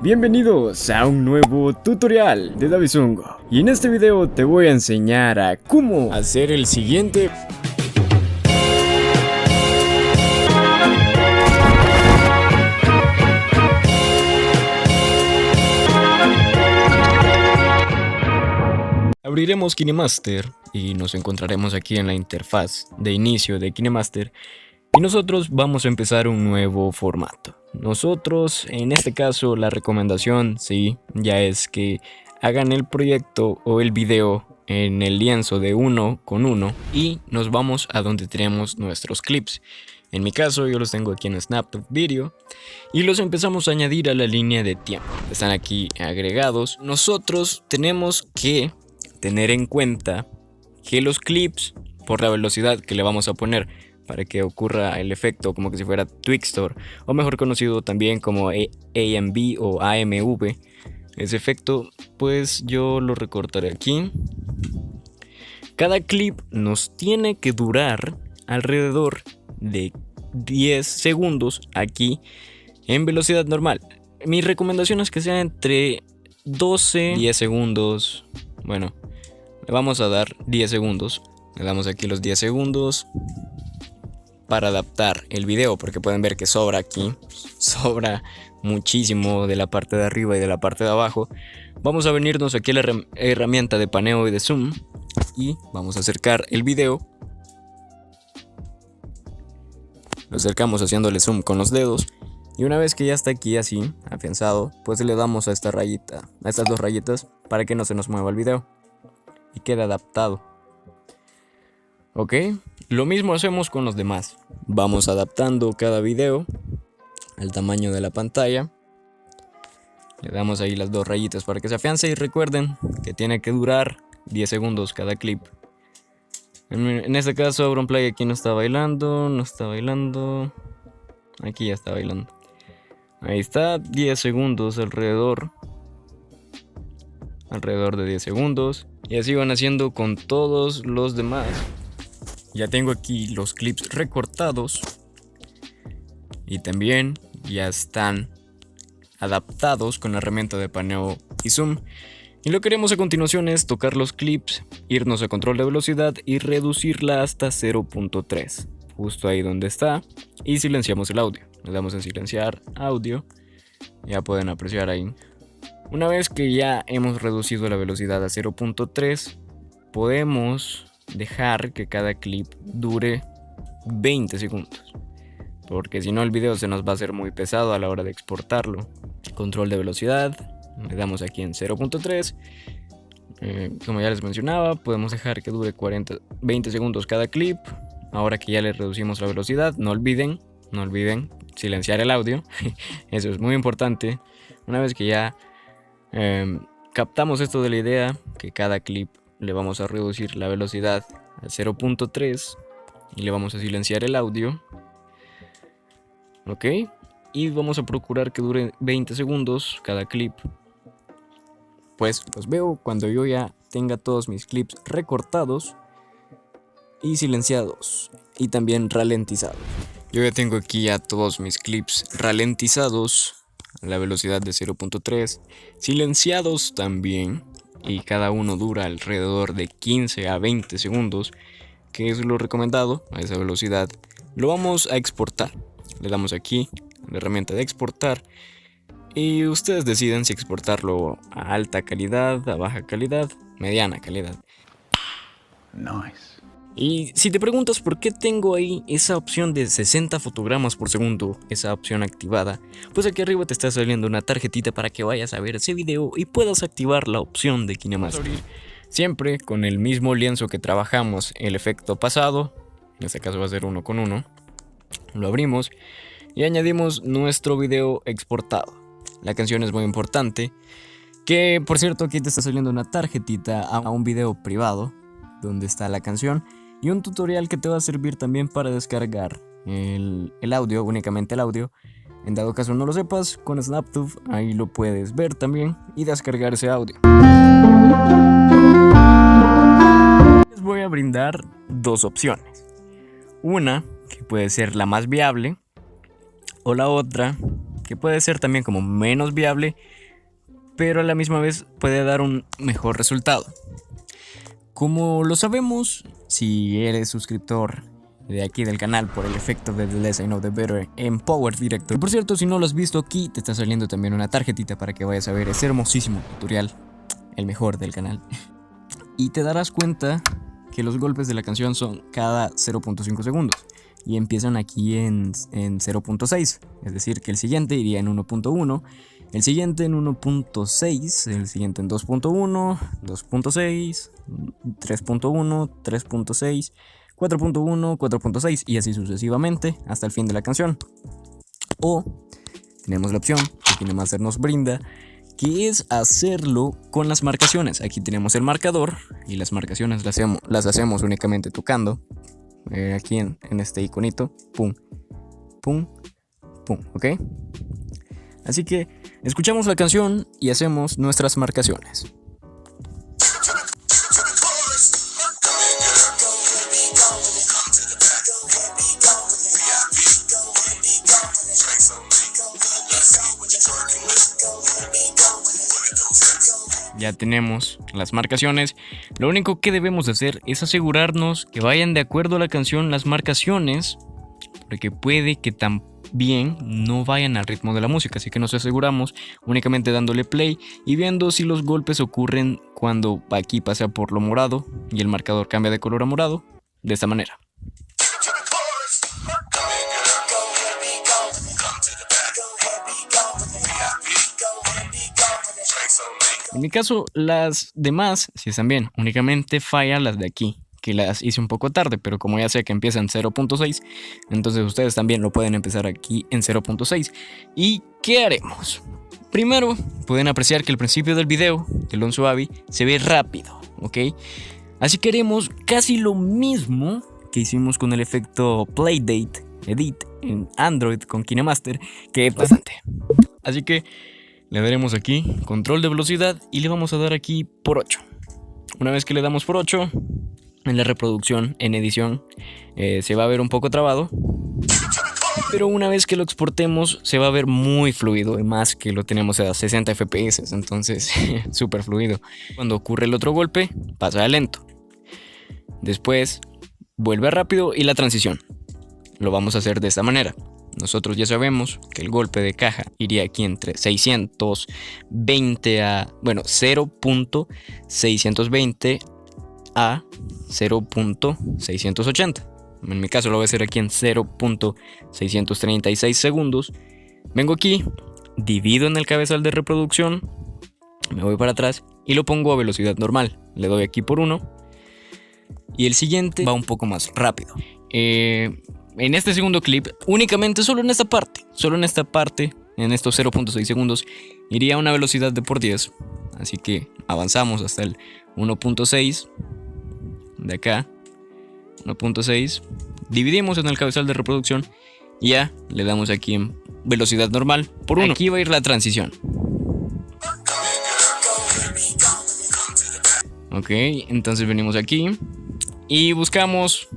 Bienvenidos a un nuevo tutorial de Davisungo. Y en este video te voy a enseñar a cómo hacer el siguiente. Abriremos KineMaster y nos encontraremos aquí en la interfaz de inicio de KineMaster. Y nosotros vamos a empezar un nuevo formato. Nosotros, en este caso, la recomendación, sí, ya es que hagan el proyecto o el video en el lienzo de 1:1 y nos vamos a donde tenemos nuestros clips. En mi caso, yo los tengo aquí en Snapchat Video y los empezamos a añadir a la línea de tiempo. Están aquí agregados. Nosotros tenemos que tener en cuenta que los clips, por la velocidad que le vamos a poner, para que ocurra el efecto como que si fuera Twixtor, o mejor conocido también como AMV o AMV. Ese efecto, pues yo lo recortaré aquí. Cada clip nos tiene que durar alrededor de 10 segundos aquí en velocidad normal. Mi recomendación es que sea entre 12 y 10 segundos. Bueno, le vamos a dar 10 segundos. Le damos aquí los 10 segundos. Para adaptar el video, porque pueden ver que sobra aquí, sobra muchísimo de la parte de arriba y de la parte de abajo. Vamos a venirnos aquí a la herramienta de paneo y de zoom y vamos a acercar el video. Lo acercamos haciéndole zoom con los dedos y una vez que ya está aquí así, afianzado, pues le damos a esta rayita, a estas dos rayitas, para que no se nos mueva el video y quede adaptado. Ok, lo mismo hacemos con los demás. Vamos adaptando cada video al tamaño de la pantalla. Le damos ahí las dos rayitas para que se afiance y recuerden que tiene que durar 10 segundos cada clip. En este caso Auronplay aquí no está bailando, aquí ya está bailando. Ahí está, 10 segundos alrededor de 10 segundos. Y así van haciendo con todos los demás. Ya tengo aquí los clips recortados y también ya están adaptados con la herramienta de paneo y zoom. Y lo que haremos a continuación es tocar los clips, irnos a control de velocidad y reducirla hasta 0.3, justo ahí donde está, y silenciamos el audio. Le damos en silenciar audio, ya pueden apreciar ahí. Una vez que ya hemos reducido la velocidad a 0.3, podemos dejar que cada clip dure 20 segundos, porque si no el video se nos va a hacer muy pesado a la hora de exportarlo. Control de velocidad, le damos aquí en 0.3. Como ya les mencionaba, podemos dejar que dure 20 segundos cada clip. Ahora que ya le reducimos la velocidad, no olviden silenciar el audio. Eso es muy importante. Una vez que ya captamos esto de la idea, que cada clip le vamos a reducir la velocidad a 0.3 y le vamos a silenciar el audio. Ok, y vamos a procurar que dure 20 segundos cada clip. Pues los veo cuando yo ya tenga todos mis clips recortados y silenciados y también ralentizados. Yo ya tengo aquí ya todos mis clips ralentizados a la velocidad de 0.3, silenciados también. Y cada uno dura alrededor de 15 a 20 segundos, que es lo recomendado a esa velocidad. Lo vamos a exportar. Le damos aquí a la herramienta de exportar y ustedes deciden si exportarlo a alta calidad, a baja calidad, mediana calidad. Nice. Y si te preguntas por qué tengo ahí esa opción de 60 fotogramas por segundo, esa opción activada, pues aquí arriba te está saliendo una tarjetita para que vayas a ver ese video y puedas activar la opción de KineMaster. Siempre con el mismo lienzo que trabajamos el efecto pasado, en este caso va a ser 1:1, lo abrimos y añadimos nuestro video exportado. La canción es muy importante, que por cierto aquí te está saliendo una tarjetita a un video privado donde está la canción. Y un tutorial que te va a servir también para descargar el audio, únicamente el audio. En dado caso no lo sepas, con Snaptube ahí lo puedes ver también y descargar ese audio. Les voy a brindar dos opciones. Una, que puede ser la más viable, o la otra, que puede ser también como menos viable, pero a la misma vez puede dar un mejor resultado. Como lo sabemos, si eres suscriptor de aquí del canal por el efecto de The Less I Know The Better en Power Director. Y por cierto, si no lo has visto, aquí te está saliendo también una tarjetita para que vayas a ver ese hermosísimo tutorial, el mejor del canal. Y te darás cuenta que los golpes de la canción son cada 0.5 segundos y empiezan aquí en 0.6, es decir que el siguiente iría en 1.1, el siguiente en 1.6, el siguiente en 2.1, 2.6, 3.1, 3.6, 4.1, 4.6 y así sucesivamente hasta el fin de la canción. O tenemos la opción que KineMaster nos brinda, que es hacerlo con las marcaciones. Aquí tenemos el marcador y las marcaciones las hacemos únicamente tocando aquí en este iconito, pum, pum, pum, ¿ok? Así que escuchamos la canción y hacemos nuestras marcaciones. Ya tenemos las marcaciones. Lo único que debemos hacer es asegurarnos que vayan de acuerdo a la canción las marcaciones, porque puede que también no vayan al ritmo de la música, así que nos aseguramos únicamente dándole play y viendo si los golpes ocurren cuando aquí pasa por lo morado y el marcador cambia de color a morado, de esta manera. En mi caso, las demás, si están bien, únicamente fallan las de aquí, que las hice un poco tarde, pero como ya sé que empieza en 0.6, entonces ustedes también lo pueden empezar aquí en 0.6. ¿Y qué haremos? Primero, pueden apreciar que el principio del video de Lonzo Abbey se ve rápido, ¿ok? Así que haremos casi lo mismo que hicimos con el efecto Playdate Edit en Android con KineMaster, que es bastante. Así que le daremos aquí control de velocidad y le vamos a dar aquí por 8. Una vez que le damos por 8, en la reproducción, en edición, se va a ver un poco trabado. Pero una vez que lo exportemos se va a ver muy fluido, más que lo tenemos a 60 FPS, entonces súper fluido. Cuando ocurre el otro golpe, pasa a lento. Después vuelve rápido y la transición. Lo vamos a hacer de esta manera. Nosotros ya sabemos que el golpe de caja iría aquí entre 620 a, bueno, 0.620 a 0.680. En mi caso lo voy a hacer aquí en 0.636 segundos. Vengo aquí, divido en el cabezal de reproducción, me voy para atrás y lo pongo a velocidad normal. Le doy aquí por 1 y el siguiente va un poco más rápido. En este segundo clip, únicamente solo en esta parte, en estos 0.6 segundos, iría a una velocidad de por 10. Así que avanzamos hasta el 1.6 de acá, 1.6, dividimos en el cabezal de reproducción y ya le damos aquí en velocidad normal por 1. Aquí va a ir la transición. Ok, entonces venimos aquí y buscamos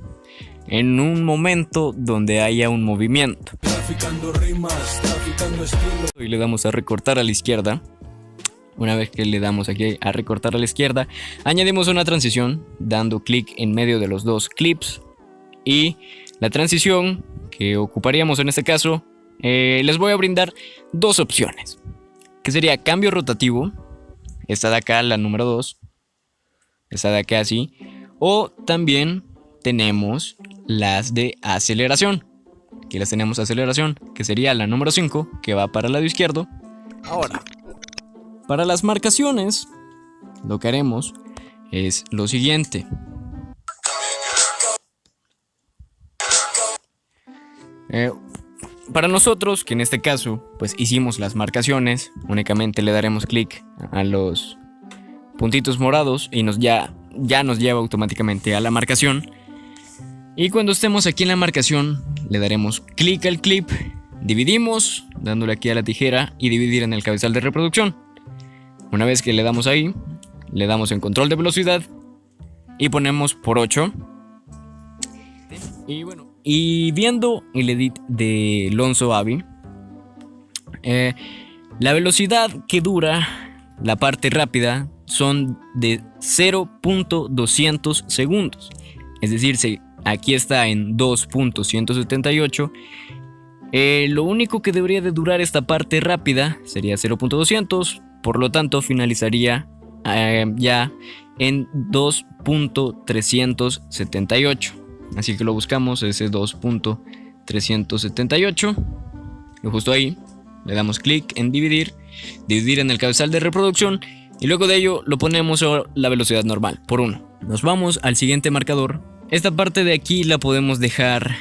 en un momento donde haya un movimiento. Traficando rimas, traficando estilo. Y le damos a recortar a la izquierda. Una vez que le damos aquí a recortar a la izquierda, añadimos una transición dando clic en medio de los dos clips. Y la transición que ocuparíamos en este caso, les voy a brindar dos opciones. Que sería cambio rotativo. Esta de acá, la número 2. Esta de acá así. O también tenemos las de aceleración. Aquí las tenemos aceleración, que sería la número 5, que va para el lado izquierdo. Ahora, para las marcaciones, lo que haremos es lo siguiente. Para nosotros, que en este caso, pues hicimos las marcaciones, únicamente le daremos clic a los puntitos morados y ya nos lleva automáticamente a la marcación. Y cuando estemos aquí en la marcación, le daremos clic al clip, dividimos, dándole aquí a la tijera y dividir en el cabezal de reproducción. Una vez que le damos ahí, le damos en control de velocidad y ponemos por 8. Y bueno, y viendo el edit de Lonzo Abbey, La velocidad que dura la parte rápida son de 0.200 segundos. Es decir, si aquí está en 2.178, lo único que debería de durar esta parte rápida sería 0.200, por lo tanto finalizaría ya en 2.378. Así que lo buscamos, ese 2.378, y justo ahí le damos clic en dividir en el cabezal de reproducción, y luego de ello lo ponemos a la velocidad normal por 1. Nos vamos al siguiente marcador. Esta parte de aquí la podemos dejar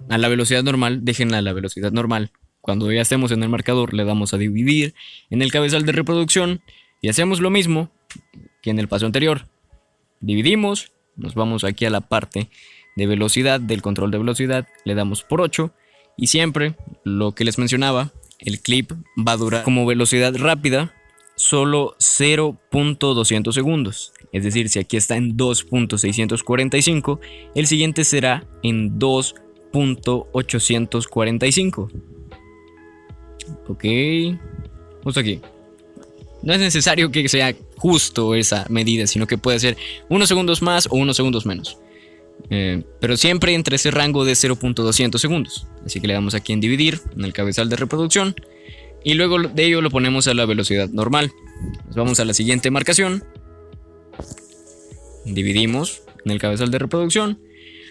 a la velocidad normal. Déjenla a la velocidad normal. Cuando ya estemos en el marcador le damos a dividir en el cabezal de reproducción y hacemos lo mismo que en el paso anterior. Dividimos, nos vamos aquí a la parte de velocidad, del control de velocidad, le damos por 8 y siempre lo que les mencionaba, el clip va a durar como velocidad rápida solo 0.200 segundos. Es decir, si aquí está en 2.645, el siguiente será en 2.845. Ok, justo aquí. No es necesario que sea justo esa medida, sino que puede ser unos segundos más o unos segundos menos. Pero siempre entre ese rango de 0.200 segundos. Así que le damos aquí en dividir en el cabezal de reproducción y luego de ello lo ponemos a la velocidad normal. Nos vamos a la siguiente marcación. Dividimos en el cabezal de reproducción.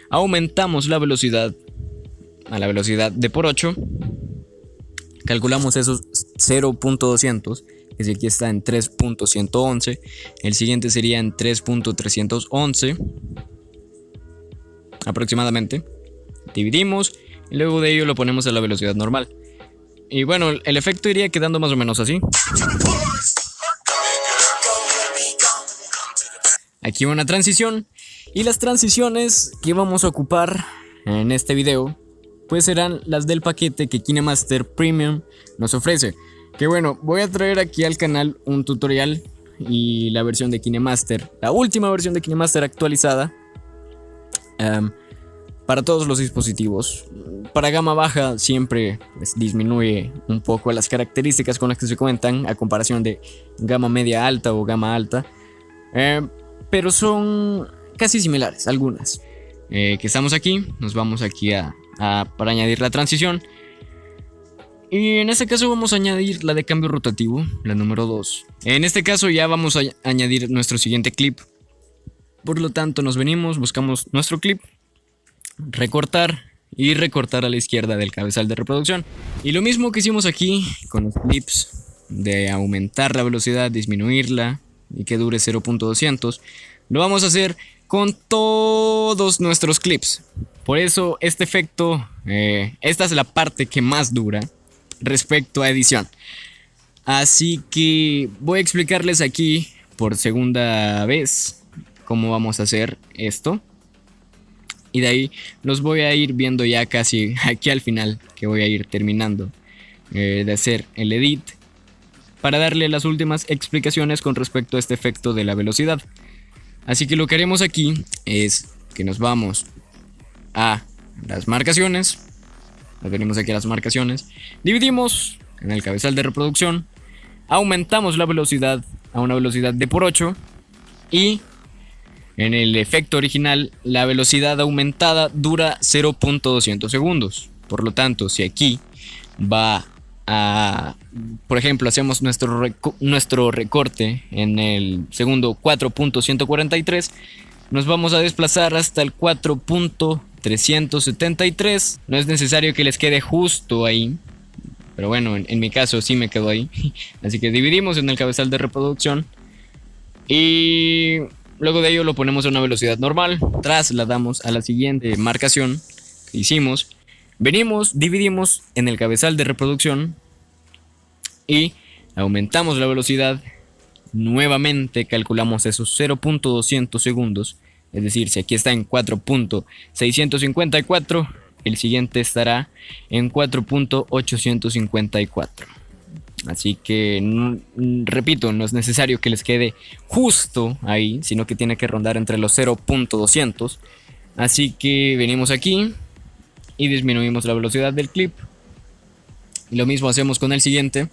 Aumentamos la velocidad a la velocidad de por 8. Calculamos esos 0.200, que si aquí está en 3.111, el siguiente sería en 3.311 aproximadamente. Dividimos y luego de ello lo ponemos a la velocidad normal. Y bueno, el efecto iría quedando más o menos así. Aquí una transición, y las transiciones que vamos a ocupar en este video pues serán las del paquete que KineMaster Premium nos ofrece. Que bueno, voy a traer aquí al canal un tutorial y la versión de KineMaster, la última versión de KineMaster actualizada para todos los dispositivos. Para gama baja siempre pues, disminuye un poco las características con las que se cuentan a comparación de gama media alta o gama alta, pero son casi similares algunas. Que estamos aquí, nos vamos aquí para añadir la transición. Y en este caso vamos a añadir la de cambio rotativo, la número 2. En este caso ya vamos a añadir nuestro siguiente clip. Por lo tanto nos venimos, buscamos nuestro clip, recortar y recortar a la izquierda del cabezal de reproducción. Y lo mismo que hicimos aquí con los clips de aumentar la velocidad, disminuirla y que dure 0.200, lo vamos a hacer con todos nuestros clips. Por eso este efecto, esta es la parte que más dura respecto a edición. Así que voy a explicarles aquí por segunda vez cómo vamos a hacer esto. Y de ahí los voy a ir viendo ya casi aquí al final, que voy a ir terminando de hacer el edit, para darle las últimas explicaciones con respecto a este efecto de la velocidad. Así que lo que haremos aquí es que nos vamos a las marcaciones. Nos venimos aquí a las marcaciones, dividimos en el cabezal de reproducción, aumentamos la velocidad a una velocidad de por 8 y en el efecto original la velocidad aumentada dura 0.200 segundos. Por lo tanto, si aquí va a, por ejemplo, hacemos nuestro recorte en el segundo 4.143, nos vamos a desplazar hasta el 4.373. No es necesario que les quede justo ahí, pero bueno, en mi caso sí me quedó ahí. Así que dividimos en el cabezal de reproducción y luego de ello lo ponemos a una velocidad normal. Trasladamos a la siguiente marcación que hicimos. Venimos, dividimos en el cabezal de reproducción y aumentamos la velocidad. Nuevamente calculamos esos 0.200 segundos. Es decir, si aquí está en 4.654, el siguiente estará en 4.854. Así que, repito, no es necesario que les quede justo ahí, sino que tiene que rondar entre los 0.200. Así que venimos aquí y disminuimos la velocidad del clip. Y lo mismo hacemos con el siguiente.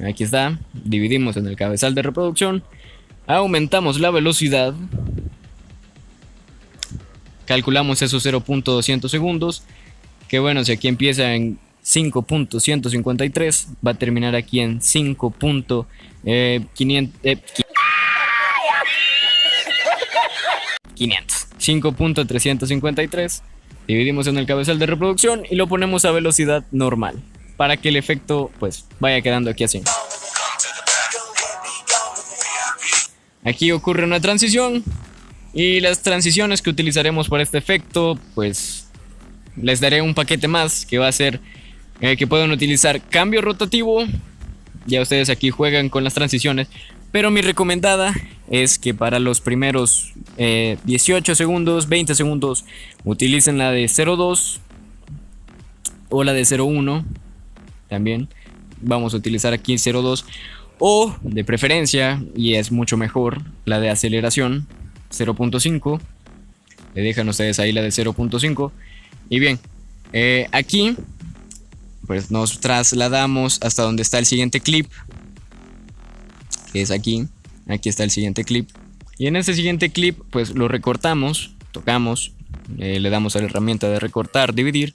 Aquí está, dividimos en el cabezal de reproducción, aumentamos la velocidad, calculamos esos 0.200 segundos, que bueno, si aquí empieza en 5.153, va a terminar aquí en 5.500. 5.353. Dividimos en el cabezal de reproducción y lo ponemos a velocidad normal, para que el efecto pues vaya quedando aquí así. Aquí ocurre una transición y las transiciones que utilizaremos para este efecto pues les daré un paquete más que va a ser que pueden utilizar cambio rotativo. Ya ustedes aquí juegan con las transiciones, pero mi recomendada es que para los primeros 18 segundos, 20 segundos utilicen la de 0.2 o la de 0.1. También vamos a utilizar aquí 0.2 o de preferencia, y es mucho mejor, la de aceleración 0.5. Le dejan ustedes ahí la de 0.5. Y bien, aquí pues nos trasladamos hasta donde está el siguiente clip, que es aquí. Aquí está el siguiente clip. Y en este siguiente clip pues lo recortamos, tocamos, le damos a la herramienta de recortar, dividir,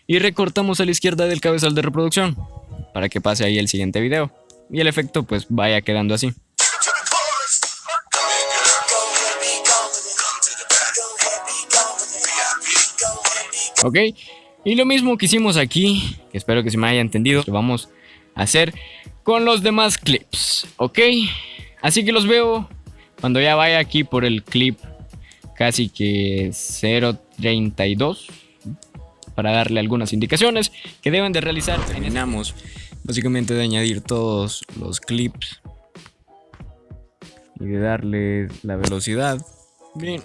y recortamos a la izquierda del cabezal de reproducción para que pase ahí el siguiente video y el efecto pues vaya quedando así. Ok, y lo mismo que hicimos aquí, que espero que se me haya entendido, lo vamos a hacer con los demás clips. Ok, así que los veo cuando ya vaya aquí por el clip casi que 0.32, para darle algunas indicaciones que deben de realizar. Terminamos básicamente de añadir todos los clips y de darle la velocidad. Bien,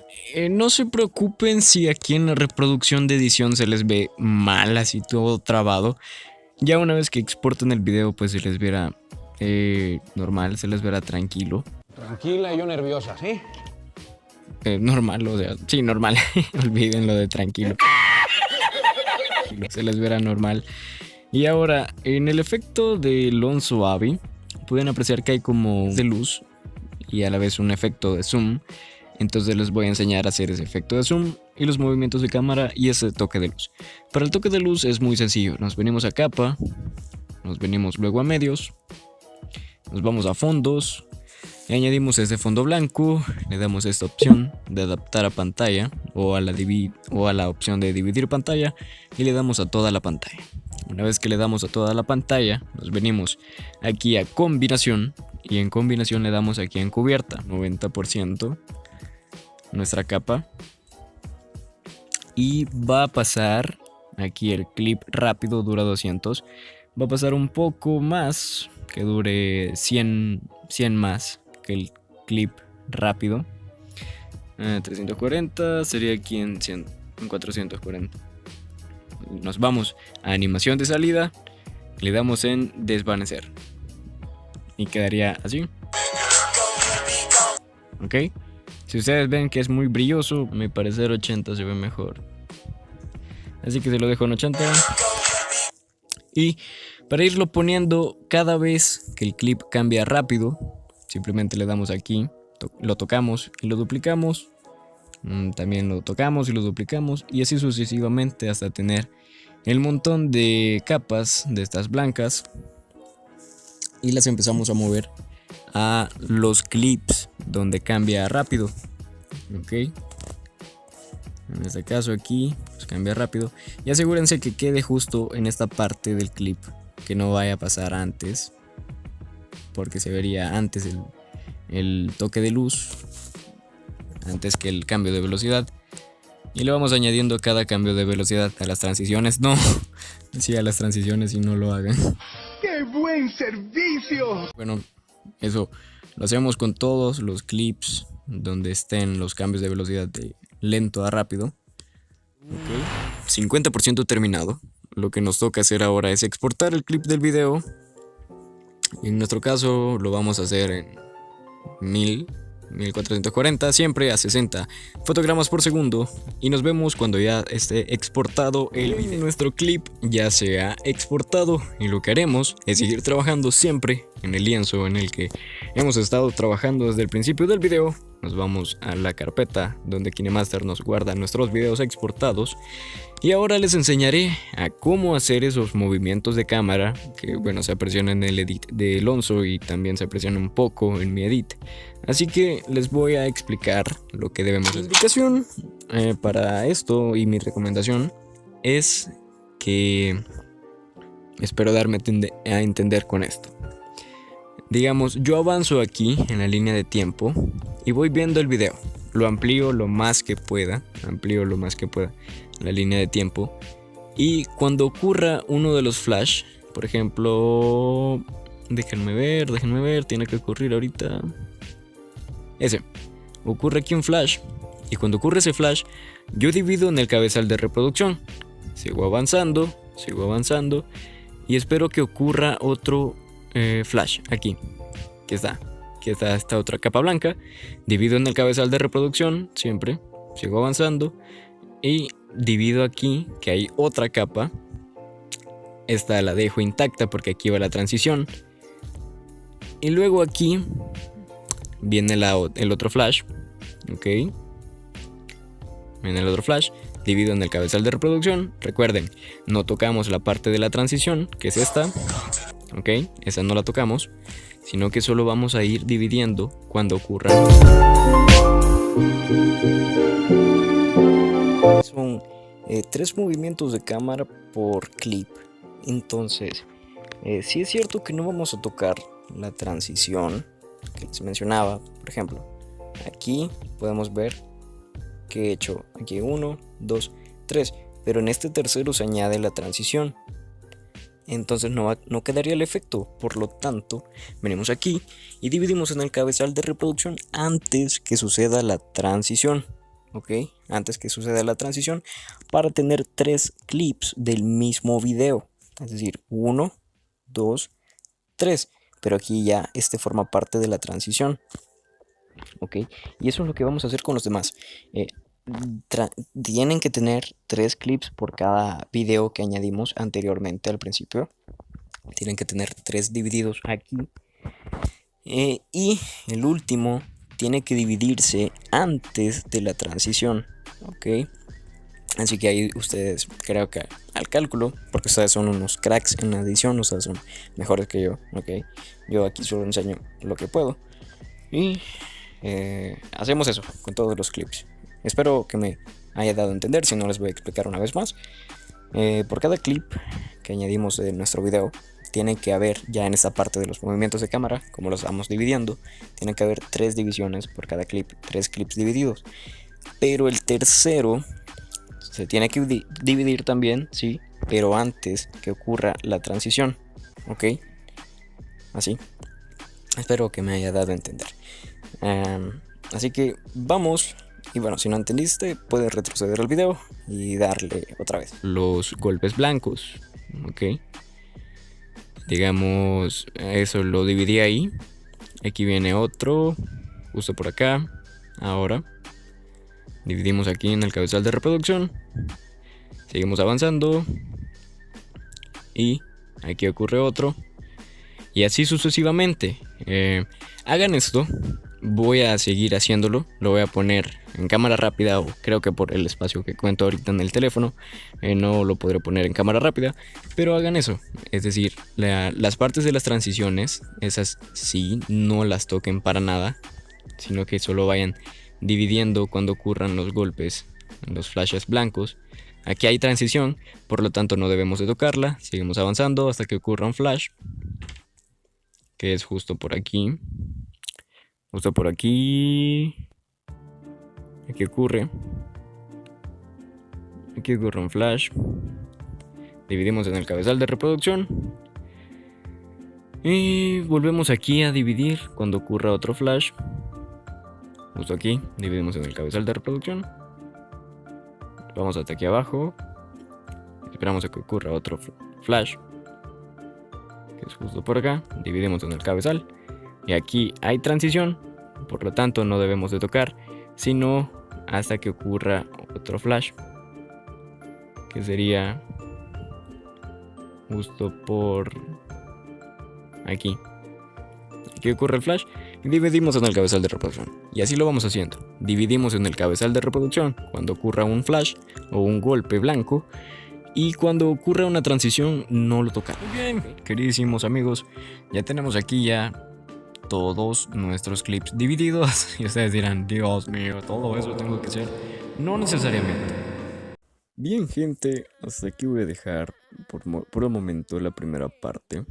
no se preocupen si aquí en la reproducción de edición se les ve mal, así todo trabado. Ya una vez que exporten el video pues se les verá normal, se les verá tranquilo. Tranquila y yo nerviosa, ¿sí? Normal, o sea, sí, normal. Olviden lo de tranquilo. Se les verá normal. Y ahora, en el efecto de Long Suave, pueden apreciar que hay como de luz y a la vez un efecto de zoom. Entonces les voy a enseñar a hacer ese efecto de zoom y los movimientos de cámara y ese toque de luz. Para el toque de luz es muy sencillo. Nos venimos a capa, nos venimos luego a medios, nos vamos a fondos, y añadimos este fondo blanco, le damos esta opción de adaptar a pantalla o a la opción de dividir pantalla y le damos a toda la pantalla. Una vez que le damos a toda la pantalla, nos venimos aquí a combinación y en combinación le damos aquí en cubierta, 90%, nuestra capa, y va a pasar aquí el clip rápido, dura 200, va a pasar un poco más, que dure 100 más que el clip rápido. 340 sería aquí en 440. Nos vamos a animación de salida, le damos en desvanecer y quedaría así. Ok, si ustedes ven que es muy brilloso, a mi parecer 80 se ve mejor, así que se lo dejo en 80. Y para irlo poniendo cada vez que el clip cambia rápido, simplemente le damos aquí, lo tocamos y lo duplicamos, también lo tocamos y lo duplicamos, y así sucesivamente hasta tener el montón de capas de estas blancas, y las empezamos a mover a los clips donde cambia rápido. Ok, en este caso aquí pues cambia rápido, y asegúrense que quede justo en esta parte del clip, que no vaya a pasar antes, porque se vería antes el toque de luz, antes que el cambio de velocidad. Y le vamos añadiendo cada cambio de velocidad a las transiciones. No, sí, a las transiciones, y no lo hagan. ¡Qué buen servicio! Bueno, eso lo hacemos con todos los clips donde estén los cambios de velocidad de lento a rápido. Okay. 50% terminado. Lo que nos toca hacer ahora es exportar el clip del video. Y en nuestro caso lo vamos a hacer en 1000. 1440, siempre a 60 fotogramas por segundo. Y nos vemos cuando ya esté exportado el video. Nuestro clip ya se ha exportado y lo que haremos es seguir trabajando siempre en el lienzo en el que hemos estado trabajando desde el principio del video. Nos vamos a la carpeta donde KineMaster nos guarda nuestros videos exportados. Y ahora les enseñaré a cómo hacer esos movimientos de cámara que, bueno, se aprecian en el edit de Alonso y también se aprecian un poco en mi edit. Así que les voy a explicar lo que debemos hacer. La explicación para esto y mi recomendación es que espero darme a entender con esto. Digamos, yo avanzo aquí en la línea de tiempo y voy viendo el video. Lo amplío lo más que pueda, la línea de tiempo. Y cuando ocurra uno de los flash, por ejemplo, déjenme ver, tiene que ocurrir ahorita. Ese, ocurre aquí un flash. Y cuando ocurre ese flash, yo divido en el cabezal de reproducción. Sigo avanzando. Y espero que ocurra otro flash aquí. Aquí está esta otra capa blanca. Divido en el cabezal de reproducción, siempre. Sigo avanzando. Y divido aquí, que hay otra capa. Esta la dejo intacta porque aquí va la transición. Y luego aquí viene el otro flash. Ok. Viene el otro flash. Divido en el cabezal de reproducción. Recuerden, no tocamos la parte de la transición, que es esta. Ok, esa no la tocamos, sino que solo vamos a ir dividiendo cuando ocurra. Son 3 movimientos de cámara por clip. Entonces, sí es cierto que no vamos a tocar la transición que les mencionaba. Por ejemplo, aquí podemos ver que he hecho aquí 1, 2, 3, pero en este tercero se añade la transición. Entonces no quedaría el efecto. Por lo tanto, venimos aquí y dividimos en el cabezal de reproducción antes que suceda la transición. Ok, antes que suceda la transición, para tener 3 clips del mismo video. Es decir, 1, 2, 3. Pero aquí ya este forma parte de la transición. Ok, y eso es lo que vamos a hacer con los demás. Tienen que tener 3 clips por cada video que añadimos anteriormente al principio. Tienen que tener 3 divididos aquí. Y el último tiene que dividirse antes de la transición. Ok. Así que ahí ustedes, creo que al cálculo, porque ustedes son unos cracks en la edición, ustedes son mejores que yo. Ok. Yo aquí solo enseño lo que puedo. Y hacemos eso con todos los clips. Espero que me haya dado a entender, si no les voy a explicar una vez más. Por cada clip que añadimos de nuestro video, tiene que haber, ya en esta parte de los movimientos de cámara, como los vamos dividiendo, tiene que haber 3 divisiones por cada clip, 3 clips divididos. Pero el tercero se tiene que dividir también, sí, pero antes que ocurra la transición. Ok, así. Espero que me haya dado a entender. Así que vamos. Y bueno, si no entendiste, puedes retroceder al video y darle otra vez. Los golpes blancos. Ok. Digamos, eso lo dividí ahí. Aquí viene otro. Justo por acá. Ahora. Dividimos aquí en el cabezal de reproducción. Seguimos avanzando. Y aquí ocurre otro. Y así sucesivamente. Hagan esto. Voy a seguir haciéndolo. Lo voy a poner en cámara rápida, o creo que por el espacio que cuento ahorita en el teléfono no lo podré poner en cámara rápida, pero hagan eso. Es decir, las partes de las transiciones, esas sí, no las toquen para nada, sino que solo vayan dividiendo cuando ocurran los golpes, los flashes blancos. Aquí hay transición, por lo tanto no debemos de tocarla. Seguimos avanzando hasta que ocurra un flash, que es justo por aquí. Justo por aquí. Aquí ocurre un flash. Dividimos en el cabezal de reproducción. Y volvemos aquí a dividir cuando ocurra otro flash. Justo aquí, dividimos en el cabezal de reproducción. Vamos hasta aquí abajo. Esperamos a que ocurra otro flash, que es justo por acá. Dividimos en el cabezal. Y aquí hay transición. por lo tanto no debemos de tocar, sino hasta que ocurra otro flash, que sería justo por aquí. Aquí ocurre el flash y dividimos en el cabezal de reproducción. Y así lo vamos haciendo. Dividimos en el cabezal de reproducción cuando ocurra un flash o un golpe blanco, y cuando ocurra una transición no lo tocamos. Muy bien, queridísimos amigos, ya tenemos aquí ya todos nuestros clips divididos. Y ustedes dirán, Dios mío, todo eso tengo que hacer. No necesariamente. Bien, gente, hasta aquí voy a dejar por el momento la primera parte.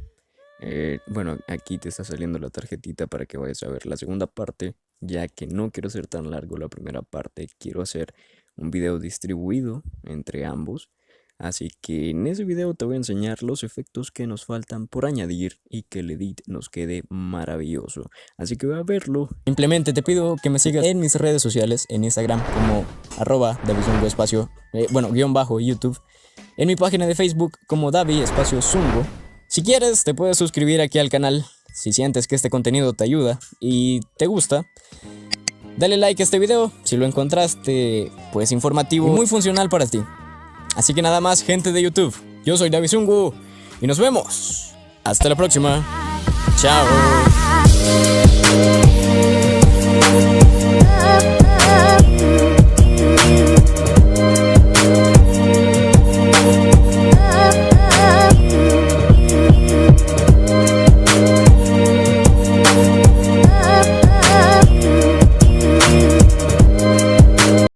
Bueno, aquí te está saliendo la tarjetita para que vayas a ver la segunda parte, ya que no quiero hacer tan largo la primera parte. Quiero hacer un video distribuido entre ambos. Así que en ese video te voy a enseñar los efectos que nos faltan por añadir y que el edit nos quede maravilloso. Así que voy a verlo. Simplemente te pido que me sigas en mis redes sociales, en Instagram como @DaviZungo espacio, _ YouTube. En mi página de Facebook como Davi espacio Zungo. Si quieres te puedes suscribir aquí al canal si sientes que este contenido te ayuda y te gusta. Dale like a este video si lo encontraste pues informativo y muy funcional para ti. Así que nada más, gente de YouTube, yo soy Davi Zungo y nos vemos. Hasta la próxima. Chao.